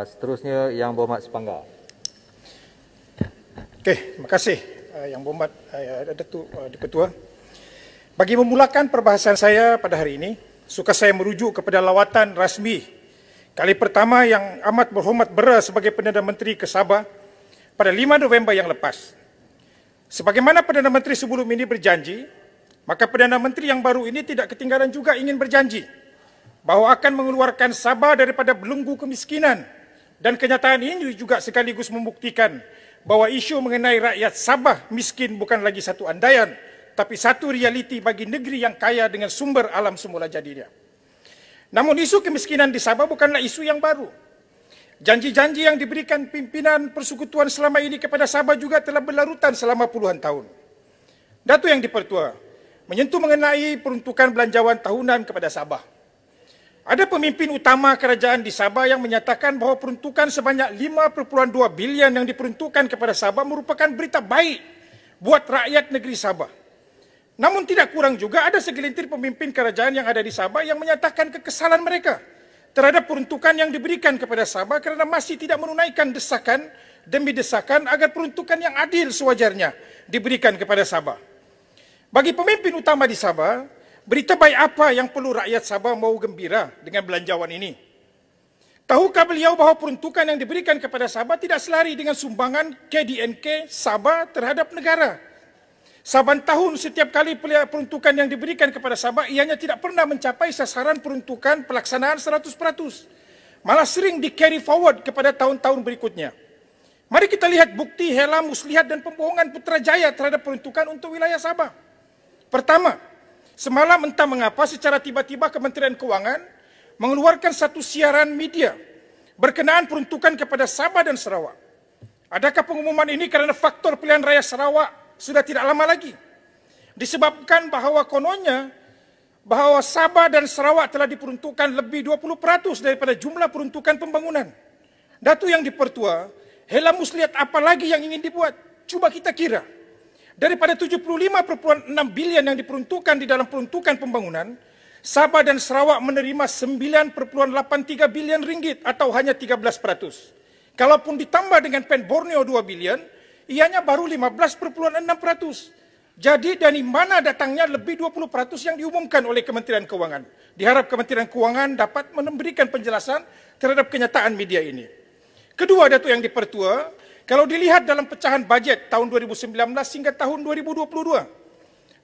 Seterusnya Yang Berhormat Sepanggar. Okey, terima kasih Yang Berhormat Datuk Ketua. Bagi memulakan perbahasan saya pada hari ini, suka saya merujuk kepada lawatan rasmi kali pertama Yang Amat Berhormat Bera sebagai Perdana Menteri ke Sabah pada 5 November yang lepas. Sebagaimana Perdana Menteri sebelum ini berjanji, maka Perdana Menteri yang baru ini tidak ketinggalan juga ingin berjanji bahawa akan mengeluarkan Sabah daripada belenggu kemiskinan, dan kenyataan ini juga sekaligus membuktikan bahawa isu mengenai rakyat Sabah miskin bukan lagi satu andaian, tapi satu realiti bagi negeri yang kaya dengan sumber alam semula jadinya. Namun isu kemiskinan di Sabah bukanlah isu yang baru. Janji-janji yang diberikan pimpinan persekutuan selama ini kepada Sabah juga telah berlarutan selama puluhan tahun. Datuk Yang Dipertua, menyentuh mengenai peruntukan belanjawan tahunan kepada Sabah. Ada pemimpin utama kerajaan di Sabah yang menyatakan bahawa peruntukan sebanyak 5.2 bilion yang diperuntukkan kepada Sabah merupakan berita baik buat rakyat negeri Sabah. Namun tidak kurang juga ada segelintir pemimpin kerajaan yang ada di Sabah yang menyatakan kekesalan mereka terhadap peruntukan yang diberikan kepada Sabah kerana masih tidak menunaikan desakan demi desakan agar peruntukan yang adil sewajarnya diberikan kepada Sabah. Bagi pemimpin utama di Sabah, berita baik apa yang perlu rakyat Sabah mahu gembira dengan belanjawan ini? Tahukah beliau bahawa peruntukan yang diberikan kepada Sabah tidak selari dengan sumbangan KDNK Sabah terhadap negara? Saban tahun setiap kali peruntukan yang diberikan kepada Sabah, ianya tidak pernah mencapai sasaran peruntukan pelaksanaan 100%. Malah sering di-carry forward kepada tahun-tahun berikutnya. Mari kita lihat bukti hela muslihat dan pembohongan Putrajaya terhadap peruntukan untuk wilayah Sabah. Pertama, semalam entah mengapa secara tiba-tiba Kementerian Kewangan mengeluarkan satu siaran media berkenaan peruntukan kepada Sabah dan Sarawak. Adakah pengumuman ini kerana faktor pilihan raya Sarawak sudah tidak lama lagi? Disebabkan bahawa kononnya bahawa Sabah dan Sarawak telah diperuntukkan lebih 20% daripada jumlah peruntukan pembangunan. Datuk Yang Dipertua, hela muslihat apa lagi yang ingin dibuat? Cuba kita kira. Daripada 75.6 bilion yang diperuntukkan di dalam peruntukan pembangunan, Sabah dan Sarawak menerima 9.83 bilion ringgit atau hanya 13%. Kalaupun ditambah dengan Pen Borneo 2 bilion, ianya baru 15.6%. Jadi dari mana datangnya lebih 20% yang diumumkan oleh Kementerian Kewangan? Diharap Kementerian Kewangan dapat memberikan penjelasan terhadap kenyataan media ini. Kedua, Datuk Yang Dipertua, kalau dilihat dalam pecahan bajet tahun 2019 hingga tahun 2022,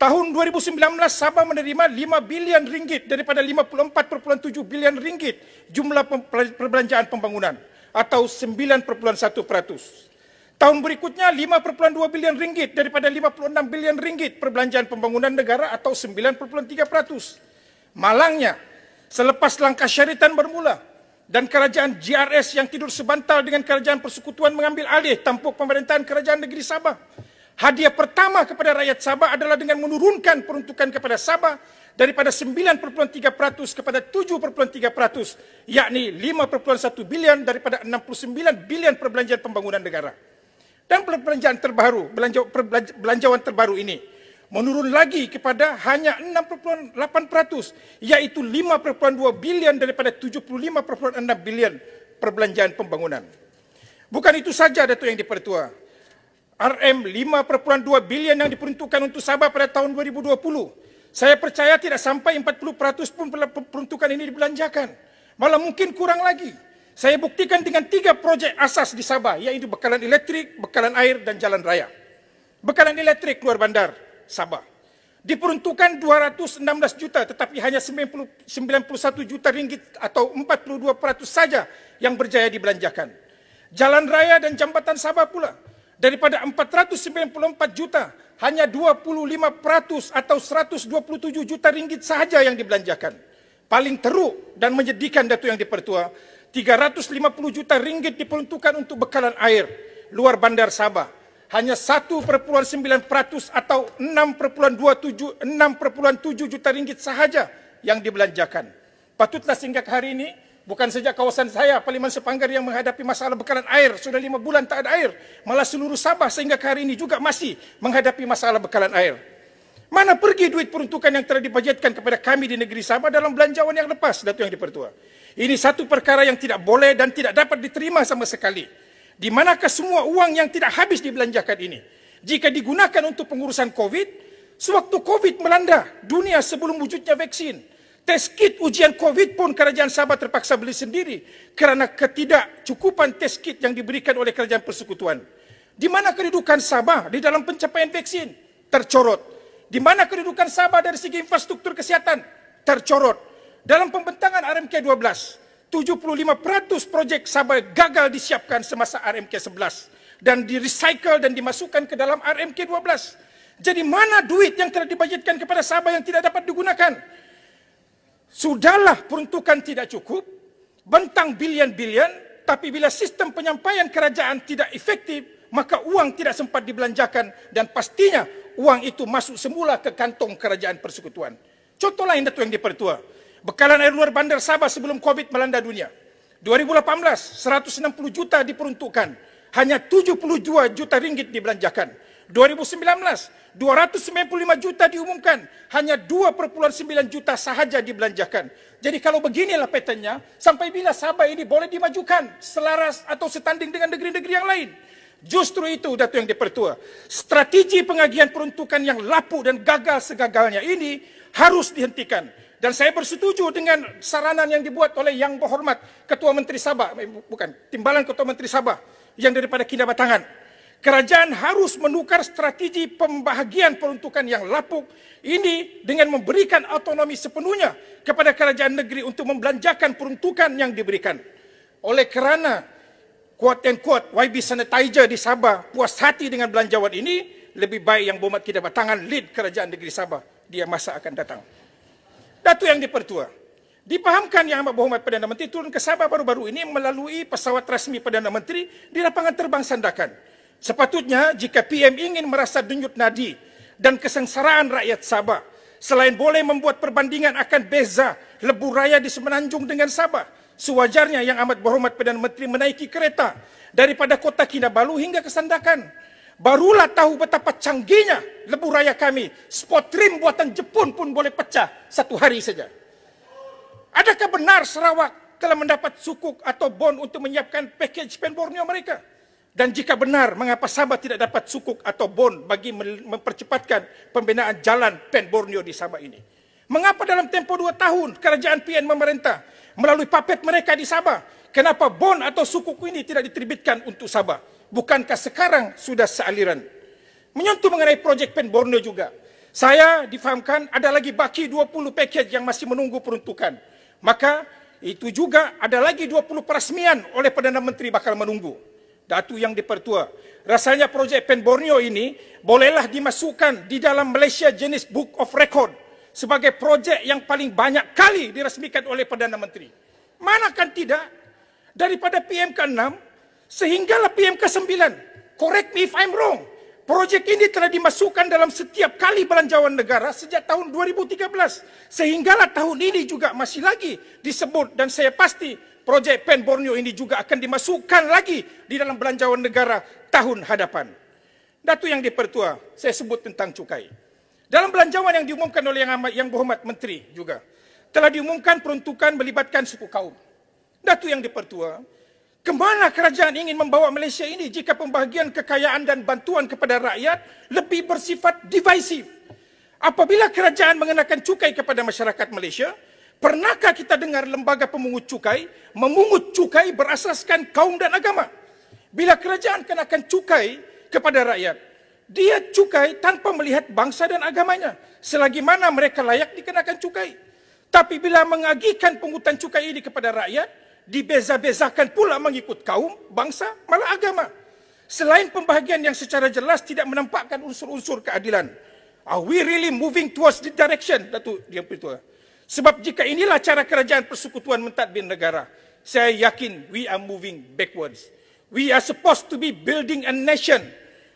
tahun 2019 Sabah menerima 5 bilion ringgit daripada 54.7 bilion ringgit jumlah perbelanjaan pembangunan atau 9.1%. Tahun berikutnya 5.2 bilion ringgit daripada 56 bilion ringgit perbelanjaan pembangunan negara atau 9.3%. Malangnya, selepas langkah syaritan bermula dan kerajaan GRS yang tidur sebantal dengan kerajaan persekutuan mengambil alih tampuk pemerintahan kerajaan negeri Sabah, hadiah pertama kepada rakyat Sabah adalah dengan menurunkan peruntukan kepada Sabah daripada 9.3% kepada 7.3%, yakni 5.1 bilion daripada 69 bilion perbelanjaan pembangunan negara. Dan perbelanjaan terbaru, belanjawan terbaru ini menurun lagi kepada hanya 6.8%, iaitu 5.2 bilion daripada 75.6 bilion perbelanjaan pembangunan. Bukan itu saja, Datuk Yang Dipertua. RM 5.2 bilion yang diperuntukkan untuk Sabah pada tahun 2020, saya percaya tidak sampai 40% pun peruntukan ini dibelanjakan. Malah mungkin kurang lagi. Saya buktikan dengan 3 projek asas di Sabah, iaitu bekalan elektrik, bekalan air dan jalan raya. Bekalan elektrik keluar bandar Sabah diperuntukkan 216 juta, tetapi hanya 91 juta ringgit atau 42% saja yang berjaya dibelanjakan. Jalan raya dan jambatan Sabah pula, daripada 494 juta, hanya 25% atau 127 juta ringgit sahaja yang dibelanjakan. Paling teruk dan menyedihkan, Datuk Yang Dipertua, 350 juta ringgit diperuntukkan untuk bekalan air luar bandar Sabah. Hanya 1.9% atau 6.7 juta ringgit sahaja yang dibelanjakan. Patutlah sehingga hari ini, bukan saja kawasan saya, Parlimen Sepanggar yang menghadapi masalah bekalan air, sudah 5 bulan tak ada air. Malah seluruh Sabah sehingga hari ini juga masih menghadapi masalah bekalan air. Mana pergi duit peruntukan yang telah dibajetkan kepada kami di negeri Sabah dalam belanjawan yang lepas, Datuk Yang Dipertua? Ini satu perkara yang tidak boleh dan tidak dapat diterima sama sekali. Di manakah semua uang yang tidak habis dibelanjakan ini? Jika digunakan untuk pengurusan COVID, sewaktu COVID melanda dunia sebelum wujudnya vaksin, test kit ujian COVID pun kerajaan Sabah terpaksa beli sendiri kerana ketidakcukupan test kit yang diberikan oleh kerajaan persekutuan. Di mana kedudukan Sabah di dalam pencapaian vaksin? Tercorot. Di mana kedudukan Sabah dari segi infrastruktur kesihatan? Tercorot. Dalam pembentangan RMK 12, 75% projek Sabah gagal disiapkan semasa RMK 11 dan direcycle dan dimasukkan ke dalam RMK 12. Jadi mana duit yang telah dibajetkan kepada Sabah yang tidak dapat digunakan? Sudahlah peruntukan tidak cukup, bentang bilion-bilion, tapi bila sistem penyampaian kerajaan tidak efektif, maka uang tidak sempat dibelanjakan dan pastinya uang itu masuk semula ke kantong kerajaan persekutuan. Contoh lain Datuk Yang Dipertua, bekalan air luar bandar Sabah sebelum COVID melanda dunia. 2018, 160 juta diperuntukkan, hanya 72 juta ringgit dibelanjakan. 2019, 295 juta diumumkan, hanya 2,9 juta sahaja dibelanjakan. Jadi kalau beginilah patternnya, sampai bila Sabah ini boleh dimajukan selaras atau setanding dengan negeri-negeri yang lain? Justru itu Datuk Yang Dipertua, strategi pengagihan peruntukan yang lapuk dan gagal segagalnya ini harus dihentikan. Dan saya bersetuju dengan saranan yang dibuat oleh Yang Berhormat Ketua Menteri Sabah, bukan, Timbalan Ketua Menteri Sabah yang daripada Kinabatangan. Kerajaan harus menukar strategi pembahagian peruntukan yang lapuk ini dengan memberikan autonomi sepenuhnya kepada kerajaan negeri untuk membelanjakan peruntukan yang diberikan. Oleh kerana quote and quote YB Sanitizer di Sabah puas hati dengan belanjawan ini, lebih baik Yang Berhormat Kinabatangan lead kerajaan negeri Sabah di masa akan datang. Datuk Yang Dipertua, dipahamkan Yang Amat Berhormat Perdana Menteri turun ke Sabah baru-baru ini melalui pesawat rasmi Perdana Menteri di lapangan terbang Sandakan. Sepatutnya jika PM ingin merasa denyut nadi dan kesengsaraan rakyat Sabah, selain boleh membuat perbandingan akan beza lebuh raya di Semenanjung dengan Sabah, sewajarnya Yang Amat Berhormat Perdana Menteri menaiki kereta daripada kota Kinabalu hingga ke Sandakan. Barulah tahu betapa canggihnya lebuh raya kami. Spot trim buatan Jepun pun boleh pecah satu hari saja. Adakah benar Sarawak telah mendapat sukuk atau bon untuk menyiapkan pakej PEN Borneo mereka? Dan jika benar, mengapa Sabah tidak dapat sukuk atau bon bagi mempercepatkan pembinaan jalan PEN Borneo di Sabah ini? Mengapa dalam tempoh 2 tahun kerajaan PN memerintah melalui papet mereka di Sabah, kenapa bon atau sukuk ini tidak diterbitkan untuk Sabah? Bukankah sekarang sudah sealiran? Menyentuh mengenai projek PEN Borneo juga, saya difahamkan ada lagi baki 20 pakej yang masih menunggu peruntukan. Maka itu juga ada lagi 20 peresmian oleh Perdana Menteri bakal menunggu. Datuk Yang Dipertua, rasanya projek PEN Borneo ini bolehlah dimasukkan di dalam Malaysia Guinness Book of Record sebagai projek yang paling banyak kali dirasmikan oleh Perdana Menteri. Manakan tidak, daripada PM ke-6 sehinggalah PM ke-9. Correct me if I'm wrong. Projek ini telah dimasukkan dalam setiap kali belanjawan negara sejak tahun 2013. Sehinggalah tahun ini juga masih lagi disebut, dan saya pasti projek PEN Borneo ini juga akan dimasukkan lagi di dalam belanjawan negara tahun hadapan. Datuk Yang Dipertua, saya sebut tentang cukai. Dalam belanjawan yang diumumkan oleh Yang Berhormat Menteri juga, telah diumumkan peruntukan melibatkan suku kaum. Datuk Yang Dipertua, kemana kerajaan ingin membawa Malaysia ini jika pembahagian kekayaan dan bantuan kepada rakyat lebih bersifat divisif? Apabila kerajaan mengenakan cukai kepada masyarakat Malaysia, pernahkah kita dengar lembaga pemungut cukai memungut cukai berasaskan kaum dan agama? Bila kerajaan kenakan cukai kepada rakyat, dia cukai tanpa melihat bangsa dan agamanya, selagi mana mereka layak dikenakan cukai. Tapi bila mengagikan pungutan cukai ini kepada rakyat, dibeza-bezakan pula mengikut kaum, bangsa, malah agama. Selain pembahagian yang secara jelas tidak menampakkan unsur-unsur keadilan. Are we really moving towards the direction, Datuk Yang Dipertua? Sebab jika inilah cara kerajaan persekutuan mentadbir negara, saya yakin we are moving backwards. We are supposed to be building a nation,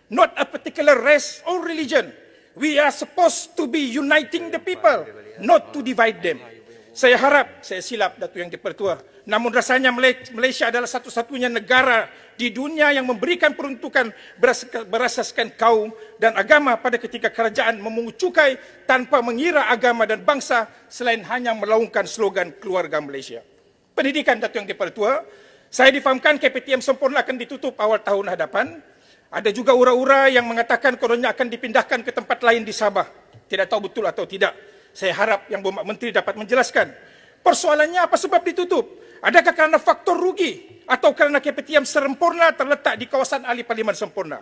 not a particular race or religion. We are supposed to be uniting the people, not to divide them. Saya harap saya silap, Datuk Yang Dipertua. Namun rasanya Malaysia adalah satu-satunya negara di dunia yang memberikan peruntukan berasaskan kaum dan agama pada ketika kerajaan memungut cukai tanpa mengira agama dan bangsa selain hanya melaungkan slogan keluarga Malaysia. pendidikan, Datuk Yang Dipertua. Saya difahamkan KPTM sempurna akan ditutup awal tahun hadapan. Ada juga ura-ura yang mengatakan kononnya akan dipindahkan ke tempat lain di Sabah. Tidak tahu betul atau tidak. Saya harap Yang Berhormat Menteri dapat menjelaskan. Persoalannya apa sebab ditutup? Adakah kerana faktor rugi atau kerana KPTM sempurna terletak di kawasan ahli parlimen sempurna?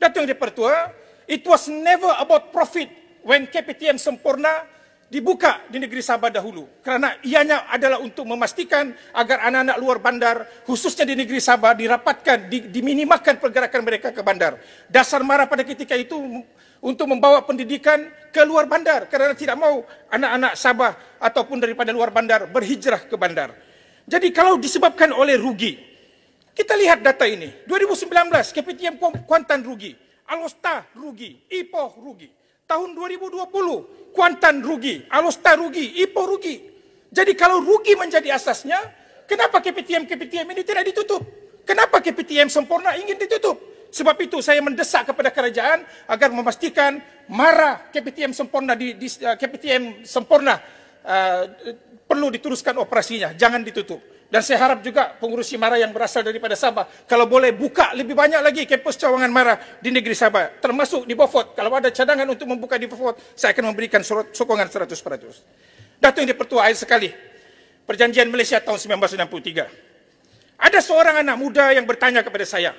Datuk Yang Dipertua, it was never about profit when KPTM sempurna dibuka di negeri Sabah dahulu. Kerana ianya adalah untuk memastikan agar anak-anak luar bandar, khususnya di negeri Sabah, dirapatkan, diminimalkan pergerakan mereka ke bandar. Dasar mara pada ketika itu untuk membawa pendidikan ke luar bandar, kerana tidak mau anak-anak Sabah ataupun daripada luar bandar berhijrah ke bandar. Jadi kalau disebabkan oleh rugi, kita lihat data ini. 2019, KPTM Kuantan rugi, Alostar rugi, Ipoh rugi. Tahun 2020, Kuantan rugi, Alostar rugi, Ipoh rugi. Jadi kalau rugi menjadi asasnya, kenapa KPTM ini tidak ditutup? Kenapa KPTM sempurna ingin ditutup? Sebab itu saya mendesak kepada kerajaan agar memastikan mara KPTM sempurna perlu diteruskan operasinya, jangan ditutup. Dan saya harap juga pengurusi mara yang berasal daripada Sabah, kalau boleh buka lebih banyak lagi kampus cawangan mara di negeri Sabah, termasuk di Beaufort. Kalau ada cadangan untuk membuka di Beaufort, saya akan memberikan sokongan 100%. Datuk Yang Dipertua, akhir sekali, Perjanjian Malaysia tahun 1963. Ada seorang anak muda yang bertanya kepada saya,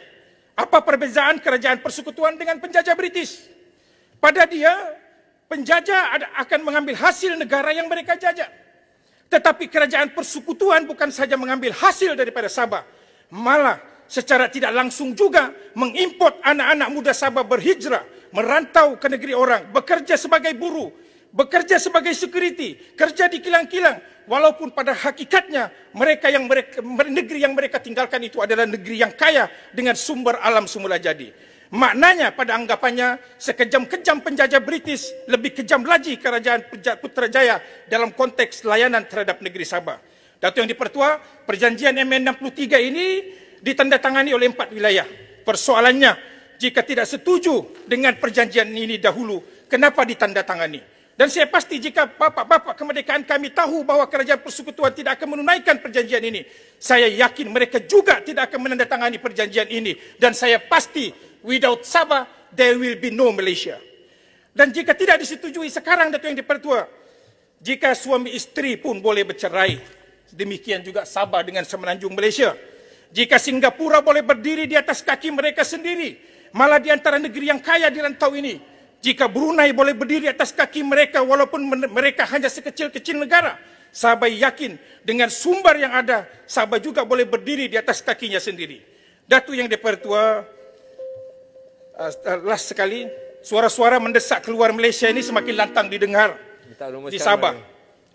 apa perbezaan kerajaan persekutuan dengan penjajah British? Pada dia, penjajah akan mengambil hasil negara yang mereka jajah. Tetapi kerajaan persekutuan bukan saja mengambil hasil daripada Sabah, malah secara tidak langsung juga mengimport anak-anak muda Sabah berhijrah, merantau ke negeri orang, bekerja sebagai buruh, bekerja sebagai security, kerja di kilang-kilang, walaupun pada hakikatnya negeri yang mereka tinggalkan itu adalah negeri yang kaya dengan sumber alam semula jadi. Maknanya pada anggapannya sekejam-kejam penjajah British, lebih kejam lagi kerajaan Putrajaya dalam konteks layanan terhadap negeri Sabah. Datuk Yang Dipertua, perjanjian MA63 ini ditandatangani oleh 4 wilayah. Persoalannya, jika tidak setuju dengan perjanjian ini dahulu, kenapa ditandatangani? Dan saya pasti jika bapak-bapak kemerdekaan kami tahu bahawa kerajaan persekutuan tidak akan menunaikan perjanjian ini, saya yakin mereka juga tidak akan menandatangani perjanjian ini. Dan saya pasti, without Sabah, there will be no Malaysia. Dan jika tidak disetujui sekarang, Datuk Yang Dipertua, jika suami isteri pun boleh bercerai, demikian juga Sabah dengan Semenanjung Malaysia. Jika Singapura boleh berdiri di atas kaki mereka sendiri, malah di antara negeri yang kaya di rantau ini. Jika Brunei boleh berdiri atas kaki mereka walaupun mereka hanya sekecil-kecil negara, Sabah yakin dengan sumber yang ada, Sabah juga boleh berdiri di atas kakinya sendiri. Datuk Yang Dipertua, last sekali, suara-suara mendesak keluar Malaysia ini semakin lantang didengar di Sabah.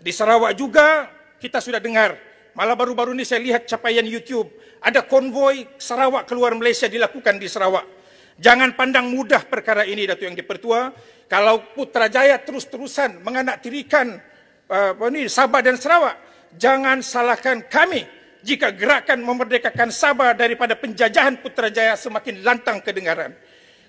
Di Sarawak juga kita sudah dengar. Malah baru-baru ini saya lihat capaian YouTube, ada konvoi Sarawak keluar Malaysia dilakukan di Sarawak. Jangan pandang mudah perkara ini, Datuk Yang Dipertua. Kalau Putrajaya terus-terusan menganaktirikan Sabah dan Sarawak, jangan salahkan kami jika gerakan memerdekakan Sabah daripada penjajahan Putrajaya semakin lantang kedengaran.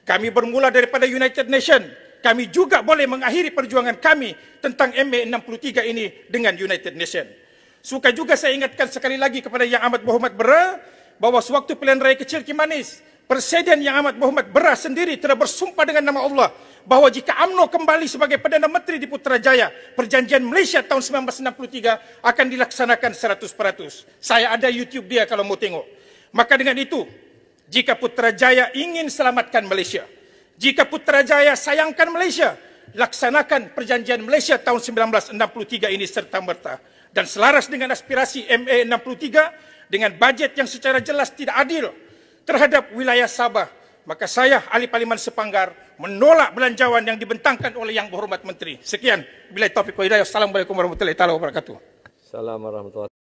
Kami bermula daripada United Nations. Kami juga boleh mengakhiri perjuangan kami tentang MA63 ini dengan United Nations. Suka juga saya ingatkan sekali lagi kepada Yang Amat Berhormat Bera bahawa sewaktu pilihan raya kecil Kimanis, Presiden Yang Amat Berhormat Bera sendiri telah bersumpah dengan nama Allah bahawa jika UMNO kembali sebagai Perdana Menteri di Putrajaya, perjanjian Malaysia tahun 1963 akan dilaksanakan 100%. Saya ada YouTube dia kalau mau tengok. Maka dengan itu, jika Putrajaya ingin selamatkan Malaysia, jika Putrajaya sayangkan Malaysia, laksanakan perjanjian Malaysia tahun 1963 ini serta-merta. Dan selaras dengan aspirasi MA63, dengan bajet yang secara jelas tidak adil terhadap wilayah Sabah, maka saya, Ahli Parlimen Sepanggar, menolak belanjawan yang dibentangkan oleh Yang Berhormat Menteri. Sekian. Billahi taufiq wal hidayah. Assalamualaikum warahmatullahi wabarakatuh. Assalamualaikum warahmatullahi wabarakatuh.